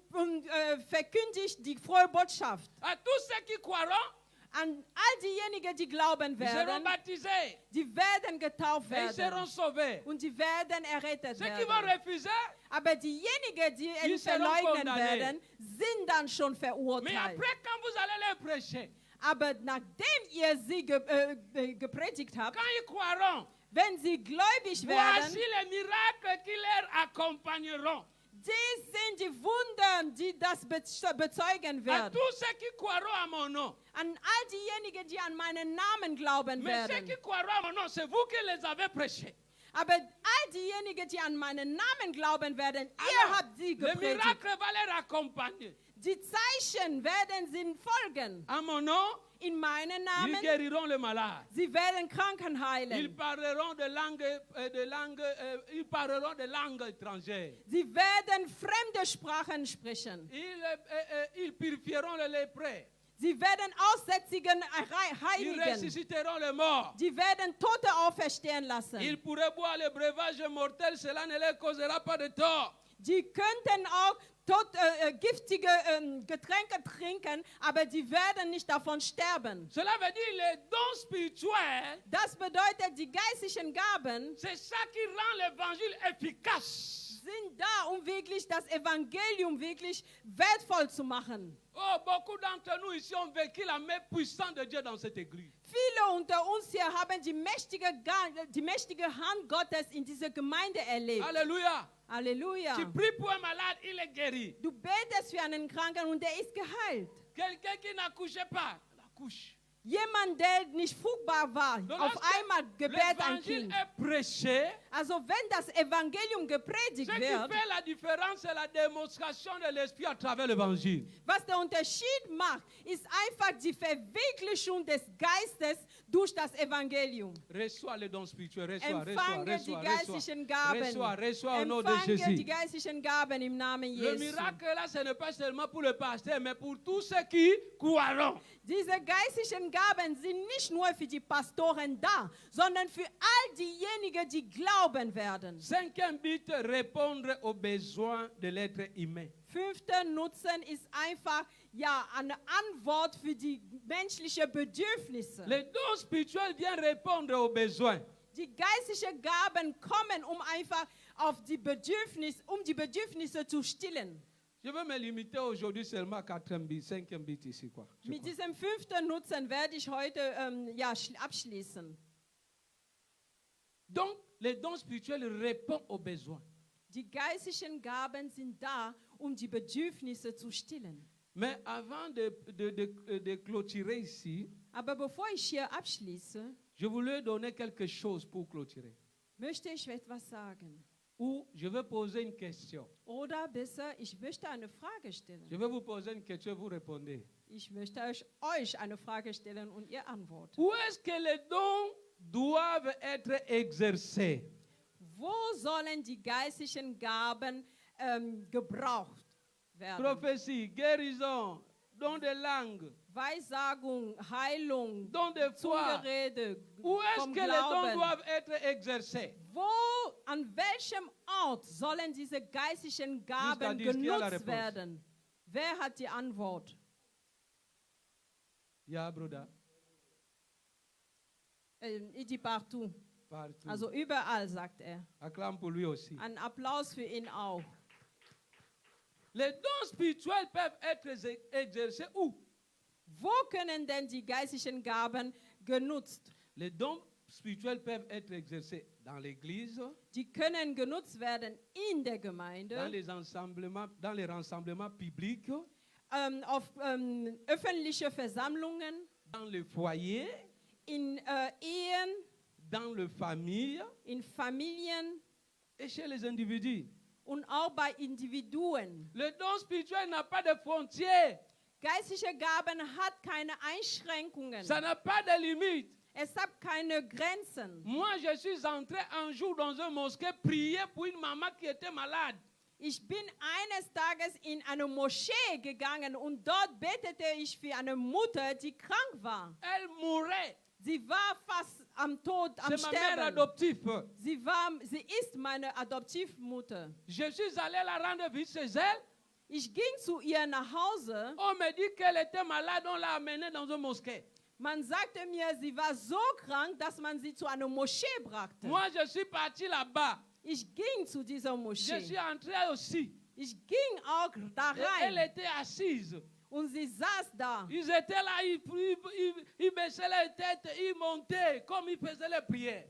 verkündigt die frohe Botschaft.
À tous ceux qui croiront,
An all diejenigen, die glauben
ils seront
werden,
baptisés
die werden getauft
et ils seront
werden
sauvés.
und die werden errettet
Ceux qui vont
werden.
refuser,
Aber diejenigen, die ihn
Die seront
verleugnen
condamnés.
werden, sind dann schon
mais
verurteilt.
après quand vous allez les prêcher,
Aber nachdem ihr sie gepredigt habt,
quand ils croiront,
wenn sie gläubig
voici
werden,
les miracles qui les accompagneront.
die sind die Wunder, die das bezeugen
À
werden.
tous ceux qui croiront à mon nom.
An all diejenigen, die an meinen Namen glauben
Mais ceux
werden.
qui croiront à mon nom, c'est vous qui les avez prêchés.
Aber all diejenigen, die an meinen Namen glauben werden, ihr
Alors,
habt sie
le
gepredigt.
miracle va les accompagner.
Die Zeichen werden sie folgen.
À mon nom,
In meinen
ils
Namen,
guériront les malades.
sie werden Kranken
Ils
heilen.
parleront ils parleront de langues étrangères.
Sie werden fremde Sprachen sprechen.
Ils purifieront les lépreux.
Sie werden Aussätzigen
Ils
heiligen.
ressusciteront les morts.
Sie werden Tote auferstehen lassen.
Ils pourraient boire le breuvage mortel, cela ne leur causera pas de tort.
Die könnten auch giftige Getränke trinken, aber sie werden nicht davon sterben.
Cela veut dire les dons spirituels,
Das bedeutet, die geistlichen Gaben
c'est ça qui rend l'évangile efficace.
sind da, um wirklich das Evangelium wirklich wertvoll zu machen.
Oh, beaucoup d'entre nous ici ont vécu la main puissante de Dieu dans cette église.
Viele unter uns hier haben die mächtige Hand Gottes in dieser Gemeinde erlebt.
Alléluia.
Halleluja.
Tu pries pour un malade, il est guéri.
Du betest für einen Kranken und der ist geheilt.
Quelqu'un qui n'accouchait pas, il accouche.
Jemand, der nicht fruchtbar war,
Donc,
auf
lorsque
einmal gebärt ein
l'évangile
Kind.
est prêché,
Also wenn das Evangelium gepredigt
ce qui
wird,
fait la différence, c'est la démonstration de l'esprit à travers l'évangile.
was der Unterschied macht, ist einfach die Verwirklichung des Geistes durch das Evangelium.
Reçois les dons spirituels,
Empfange die geistlichen Gaben.
reçois au nom de
Empfange die
Jésus.
geistlichen Gaben im Namen
Le
Jesu.
miracle là, ce n'est pas seulement pour le pasteur, mais pour tous ceux qui croiront.
Diese geistlichen Gaben sind nicht nur für die Pastoren da, sondern für all diejenigen, die glauben werden.
Cinquième but, répondre aux besoins de l'être humain.
Fünfter Nutzen ist einfach eine Antwort für die menschlichen Bedürfnisse.
Les dons spirituels viennent répondre aux besoins.
Die geistlichen Gaben kommen, um einfach die Bedürfnisse zu stillen.
Je veux me limiter aujourd'hui seulement à 4e but, 5e but ici, quoi. je
Mit
crois.
diesem fünften Nutzen werde ich heute abschließen.
Donc, les dons spirituels répondent aux besoins.
Die geistlichen Gaben sind da, um die Bedürfnisse zu stillen.
Mais avant de clôturer ici,
Aber bevor ich hier abschließe,
je voulais donner quelque chose pour clôturer.
möchte ich etwas sagen.
Ou je veux poser une question.
Oder besser, ich möchte eine Frage stellen.
Je vais vous poser une question et vous répondez.
Ich möchte euch eine Frage stellen und ihr antwortet.
Où est-ce que les dons doivent être exercés?
Wo sollen die geistlichen Gaben gebraucht werden?
Prophétie, guérison, don de langue,
Weissagung, Heilung,
don de foi.
Zungenrede,
Où est-ce
vom
que les dons
Glauben.
doivent être exercés?
An welchem Ort sollen diese geistlichen Gaben
Jusqu'à dire qui a la
genutzt
réponse.
werden? Wer hat die Antwort?
Ja, Bruder.
Il dit partout.
Partout.
Also überall, sagt er.
Acclame pour lui aussi.
Ein Applaus für ihn auch.
Les dons spirituels peuvent être exercés où?
Wo können denn die geistlichen Gaben genutzt?
Les dons spirituels peuvent être exercés dans l'église,
Die können genutzt werden in der
dans
Gemeinde,
les rassemblements publics,
auf öffentliche Versammlungen,
dans le foyer,
in Ehen,
dans les familles
in Familien
et chez les individus.
und auch bei Individuen.
Le don spirituel n'a pas de frontières,
Geistliche Gaben hat keine Einschränkungen.
ça n'a pas de limites.
Es hat keine Grenzen.
Moi, je suis entré un jour dans une mosquée prier pour une maman qui était malade.
Ich bin eines Tages in eine Moschee gegangen und dort betete ich für eine Mutter, die krank war.
Elle mourait.
Sie war fast am Tod, am
C'est ma mère
Sterben.
adoptive.
Sie ist meine Adoptivmutter.
Je suis allé la rendre visite chez elle.
Ich ging zu ihr nach Hause.
On me dit qu'elle était malade, on l'a amenée dans une mosquée.
Man sagte mir, sie war so krank, dass man sie zu einer Moschee brachte.
Moi, je suis parti là-bas.
Ich ging zu dieser
Je
Moschee.
suis entré aussi.
Ich ging auch da
Et elle
rein
était assise.
und sie saß da.
Ils étaient là, ils baissaient la tête, ils montaient comme ils faisaient les prières.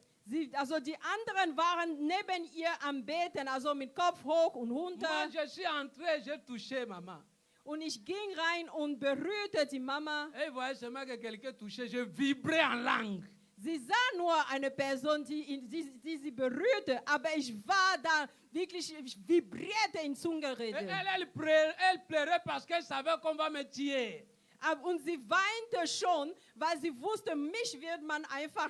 Also die anderen waren neben ihr am Beten, also mit Kopf hoch und
Moi,
runter.
je suis entré, j'ai touché maman.
Und ich ging rein und berührte die Mama.
Et vous voyez seulement que quelqu'un touchait, je vibrais en langue.
Sie sah nur eine Person, die sie berührte, aber ich war da wirklich, ich vibrierte in
Et
Zungenrede.
elle pleurait parce qu'elle savait qu'on va me tuer.
Und sie weinte schon, weil sie wusste, mich wird man einfach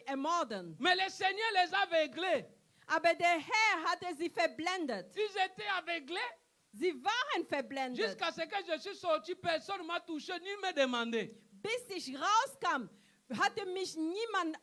ermorden.
Mais le Seigneur les a aveuglés.
Aber der Herr hatte sie verblendet.
Ils étaient aveuglés.
Sie waren verblendet.
Jusqu'à ce que je suis sorti, personne ne m'a touché ni me demandé.
Bis ich rauskam, hatte mich niemand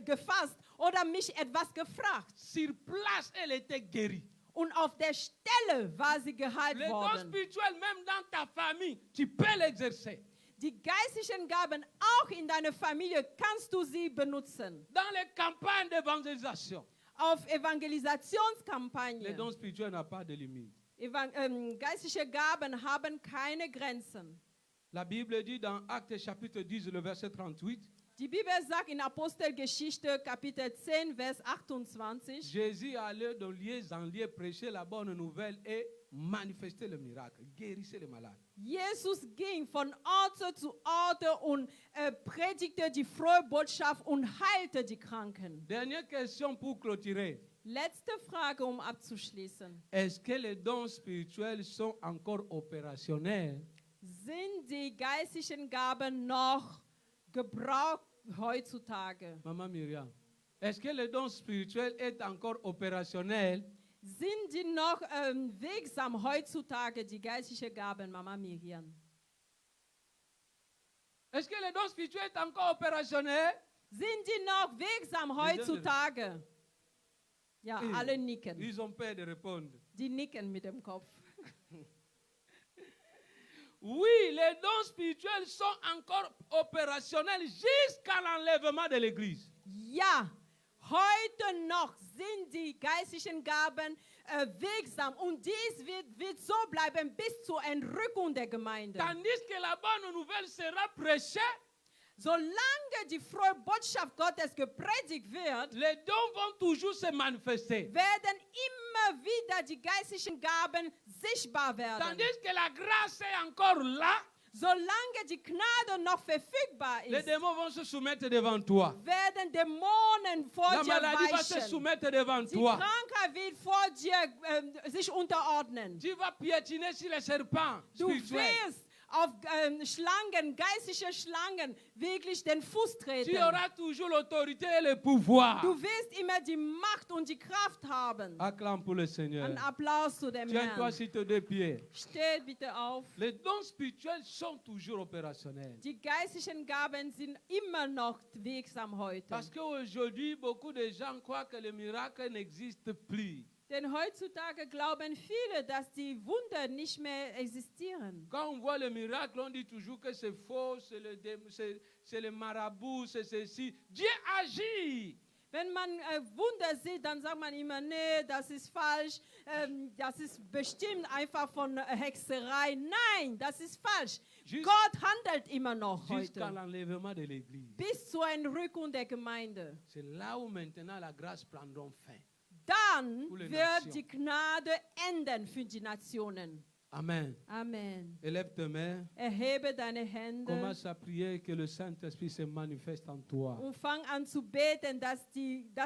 gefasst oder mich etwas gefragt.
Sur place, elle était guérie.
Und auf der Stelle war sie geheilt
Les dons
worden.
spirituels, même dans ta famille, tu peux l'exercer.
Die geistlichen Gaben auch in deiner Familie kannst du sie benutzen.
Dans les campagnes d'évangélisation,
Auf
les
Evangelisationskampagnen.
dons spirituels n'ont pas de limite.
Geistliche Gaben haben keine Grenzen.
La Bible dit dans Actes chapitre 10, le verset 38,
Die Bibel sagt in Apostelgeschichte Kapitel 10, Vers 28,
Jésus allait de lieu en lieu prêcher la bonne nouvelle et manifester le miracle, guérissait les malades.
Jesus ging von Ort zu Ort und predigte die frohe Botschaft und heilte die Kranken.
Dernière question pour clôturer.
Letzte Frage, um abzuschließen.
Est-ce que les dons spirituels sont encore opérationnels?
Sind die geistlichen Gaben noch gebraucht heutzutage?
Maman Myriam, est-ce que le don spirituel est encore opérationnel?
Sind die noch wirksam heutzutage, die geistlichen Gaben, Mama Miriam?
Est-ce que le don spirituel est encore opérationnel?
Sind die noch wirksam heutzutage? Ja, alle nicken.
Ils ont peur de répondre.
Die nicken mit dem Kopf.
Oui, les dons spirituels sont encore opérationnels jusqu'à l'enlèvement de l'Église.
Ja, heute noch sind die geistlichen Gaben wirksam und dies wird so bleiben bis zur Entrückung der Gemeinde.
Tandis que la bonne nouvelle sera prêchée,
Solange die frohe Botschaft Gottes gepredigt wird,
les dons vont toujours se manifester.
werden immer wieder die geistlichen Gaben sichtbar werden.
Tandis que la grâce est encore là,
Solange die Gnade noch verfügbar
les
ist,
démons vont se soumettre devant toi.
werden Dämonen vor
La
dir
maladie va se
weichen.
soumettre devant
Die
toi.
Krankheit wird vor dir sich unterordnen.
Tu vas piétiner sur les serpents
Du
spirituels.
wirst auf Schlangen, geistliche Schlangen, wirklich den Fuß treten.
Tu auras toujours l'autorité et le pouvoir.
Du wirst immer die Macht und die Kraft haben.
Acclame pour le Seigneur.
Ein Applaus zu dem
Tiens-toi
Herrn.
sur tes deux pieds.
Steht bitte auf.
Les dons spirituels sont toujours opérationnels.
Die geistlichen Gaben sind immer noch wirksam heute.
Parce qu'aujourd'hui, beaucoup de gens croient que le miracle n'existe plus.
Denn heutzutage glauben viele, dass die Wunder nicht mehr existieren.
Quand on voit le miracle, on dit toujours que c'est faux, c'est le marabout, c'est ceci. Dieu agit.
Wenn man Wunder sieht, dann sagt man immer, nee, das ist falsch, das ist bestimmt einfach von Hexerei. Nein, das ist falsch. Gott handelt immer noch
Jusqu'à
heute.
l'enlèvement de l'Église.
Bis zur Entrückung der Gemeinde.
C'est là où maintenant la grâce prendra fin.
Dann
Pour les
wird
nations.
die Gnade enden für die Nationen.
Amen.
Amen.
Élève tes mains.
Erhebe deine Hände
Commence à prier que le Saint-Esprit se manifeste en toi.
und fang an zu beten, dass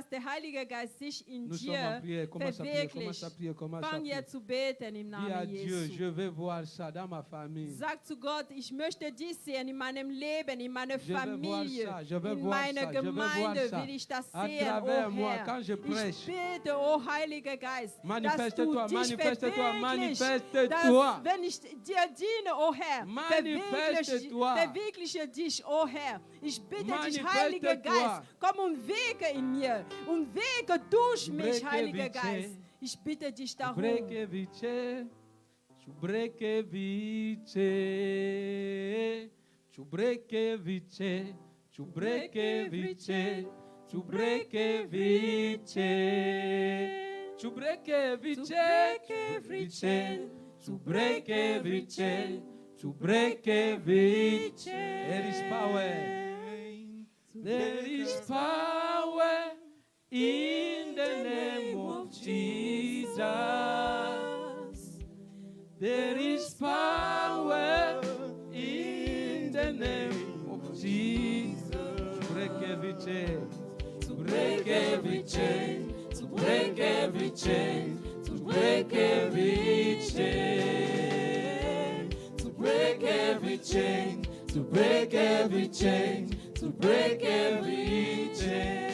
der Heilige Geist sich in
Nous sommes en
dir
prière. Commence à prier, commence
verwirklicht.
à prier, commence à
Fang
prier.
jetzt zu beten im
Dis
Namen
à Dieu, je
Jesu.
vais voir ça dans ma famille.
Sag zu Gott, ich möchte dies sehen in meinem Leben, in meiner
Je vais voir
Familie,
ça, je vais
in
voir
meiner
ça, je vais voir
Gemeinde
ça.
will ich das
À
sehen,
travers
oh
moi,
Herr.
quand je prêche.
Ich bete, oh Heiliger Geist, dass du
Manifeste-toi,
dich
manifeste-toi,
verwirklichst,
manifeste-toi.
dass, wenn ich dir diene, oh Herr,
Manifeste-toi.
verwirkliche dich, oh Herr. Ich bitte dich,
Manifeste-toi.
Heiliger Geist, komm und wirke in mir und wirke durch mich,
Breke
Heiliger
vice.
Geist. Ich bitte dich darum.
Breke vice, tu breke vice, tu breke vice, tu breke vice, tu breke vice, tu breke vice, tu breke vice, tu breke vice. There is power. There is power in the name of Jesus. There is power in the name of Jesus. To break every chain, to break every chain, to break every chain, to break every chain, to break every chain, to break every chain, to break every chain.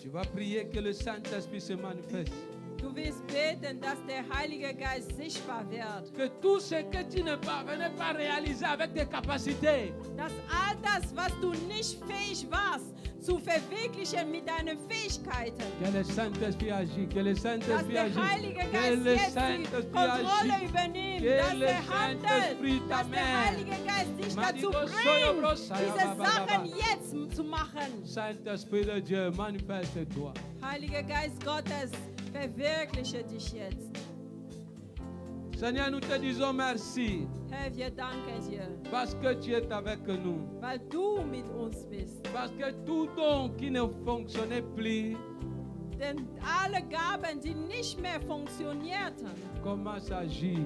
Tu vas prier que le Saint-Esprit se manifeste.
Du willst beten, dass der Heilige Geist sichtbar wird.
Que tout ce que tu ne parvenais pas à réaliser avec tes capacités,
Dass all das, was du nicht fähig warst, zu verwirklichen mit deinen Fähigkeiten.
que le Saint-Esprit agit, que le
Dass
Saint-Esprit
der
agit,
Heilige
que
Geist
le
jetzt die
Saint-Esprit
Kontrolle
agit.
übernimmt,
Que
dass
le
er handelt,
Saint-Esprit
dass der
t'amène.
Heilige Geist dich
Madigo
dazu
soyo
bringt,
brosa,
diese
ya ba, ba, ba,
Sachen
ba.
jetzt zu machen.
Saint-Esprit de Dieu, manifeste-toi.
Heiliger Geist Gottes, verwirkliche dich jetzt.
Seigneur, nous te disons merci
Herr, wir danken dir,
parce que tu es avec nous.
weil du mit uns bist.
Parce que tout don qui ne fonctionnait plus
Denn alle Gaben, die nicht mehr funktionierten,
commence à agir.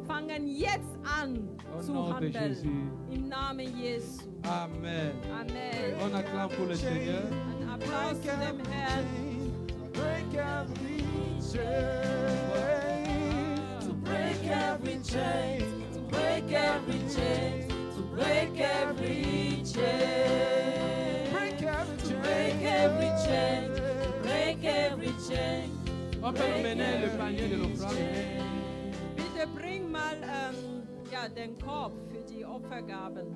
fangen jetzt an
Au
zu
nom de
handeln.
Jésus.
Im Namen Jesu.
Amen.
Amen.
On acclame pour le Seigneur.
Ein Applaus zu dem Herrn.
Break every chain, to break every chain, to break every chain, to break every chain, break every chain, to break every chain.
On peut mener le panier de l'offrande.
Bitte bring mal den Korb für die Opfergaben.